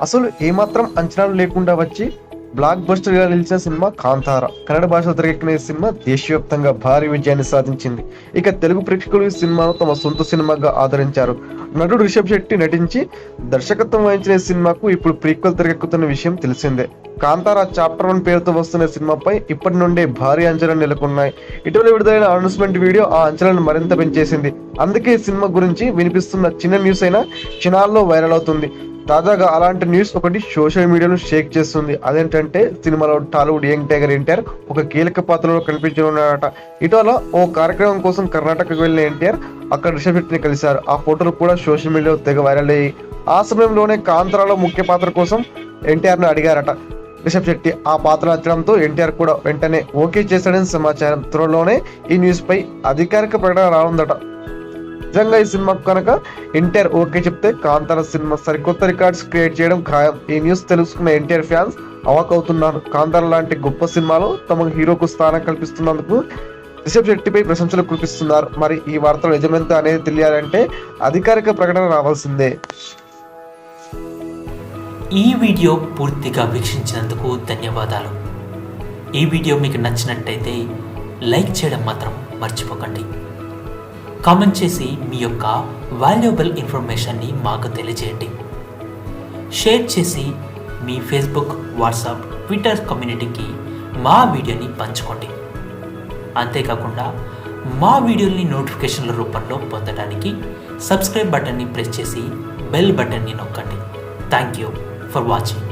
అసలు ఏమాత్రం అంచనాలు లేకుండా వచ్చి బ్లాక్ బస్టర్ గా నిలిచిన సినిమా కాంతార. కన్నడ భాషలో తెరకెక్కిన ఈ సినిమా దేశవ్యాప్తంగా భారీ విజయాన్ని సాధించింది. ఇక తెలుగు ప్రేక్షకులు ఈ సినిమాను తమ సొంత సినిమాగా ఆదరించారు. నటుడు రిషబ్ శెట్టి నటించి దర్శకత్వం వహించిన ఈ సినిమాకు ఇప్పుడు ప్రీక్వెల్ తెరకెక్కుతున్న విషయం తెలిసిందే. కాంతార చాప్టర్ 1 పేరుతో వస్తున్న సినిమాపై ఇప్పటి నుండే భారీ అంచనాలు నెలకొన్నాయి. ఇటీవల విడుదలైన అనౌన్స్మెంట్ వీడియో ఆ అంచనాలను మరింత పెంచేసింది. అందుకే ఈ సినిమా గురించి వినిపిస్తున్న చిన్న న్యూస్ అయినా క్షణాల్లో వైరల్ అవుతుంది. తాజాగా అలాంటి న్యూస్ ఒకటి సోషల్ మీడియాను షేక్ చేస్తుంది. అదేంటంటే సినిమాలో టాలీవుడ్ యంగ్ టైగర్ ఎన్టీఆర్ ఒక కీలక పాత్రలో కనిపించనున్నాడట. ఇటీవల ఓ కార్యక్రమం కోసం కర్ణాటకకు వెళ్లిన ఎన్టీఆర్ అక్కడ రిషబ్ శెట్టిని కలిశారు. ఆ ఫోటోలు కూడా సోషల్ మీడియాలో తెగ వైరల్ అయ్యాయి. ఆ సమయంలోనే కాంతారాలో ముఖ్య పాత్ర కోసం ఎన్టీఆర్ ను అడిగారట రిషబ్ శెట్టి. ఆ పాత్ర నచ్చడంతో ఎన్టీఆర్ కూడా వెంటనే ఓకే చేశాడని సమాచారం. త్వరలోనే ఈ న్యూస్ పై అధికారిక ప్రకటన రానుందట. నిజంగా ఈ సినిమాకు కనుక ఎన్టీఆర్ ఓకే చెప్తే కాంతార సినిమా సరికొత్త రికార్డ్స్ క్రియేట్ చేయడం ఖాయం. ఈ న్యూస్ తెలుసుకున్న ఎన్టీఆర్ ఫ్యాన్స్ అవాకవుతున్నారు. కాంతార లాంటి గొప్ప సినిమాలో తమ హీరోకు స్థానం కల్పిస్తున్నందుకు రిషబ్ శెట్టిపై ప్రశంసలు కురిపిస్తున్నారు. మరి ఈ వార్తలు నిజమెంత అనేది తెలియాలంటే అధికారిక ప్రకటన రావాల్సిందే. ఈ వీడియో పూర్తిగా వీక్షించినందుకు ధన్యవాదాలు. ఈ వీడియో మీకు నచ్చినట్టయితే లైక్ చేయడం మాత్రం మర్చిపోకండి. కామెంట్ చేసి మీ యొక్క వాల్యుబుల్ ఇన్ఫర్మేషన్ని మాకు తెలియజేయండి. షేర్ చేసి మీ ఫేస్బుక్, వాట్సాప్, ట్విట్టర్ కమ్యూనిటీకి మా వీడియోని పంచుకోండి. అంతేకాకుండా మా వీడియోని నోటిఫికేషన్ల రూపంలో పొందడానికి సబ్స్క్రైబ్ బటన్ని ప్రెస్ చేసి బెల్ బటన్ని నొక్కండి. Thank you for watching.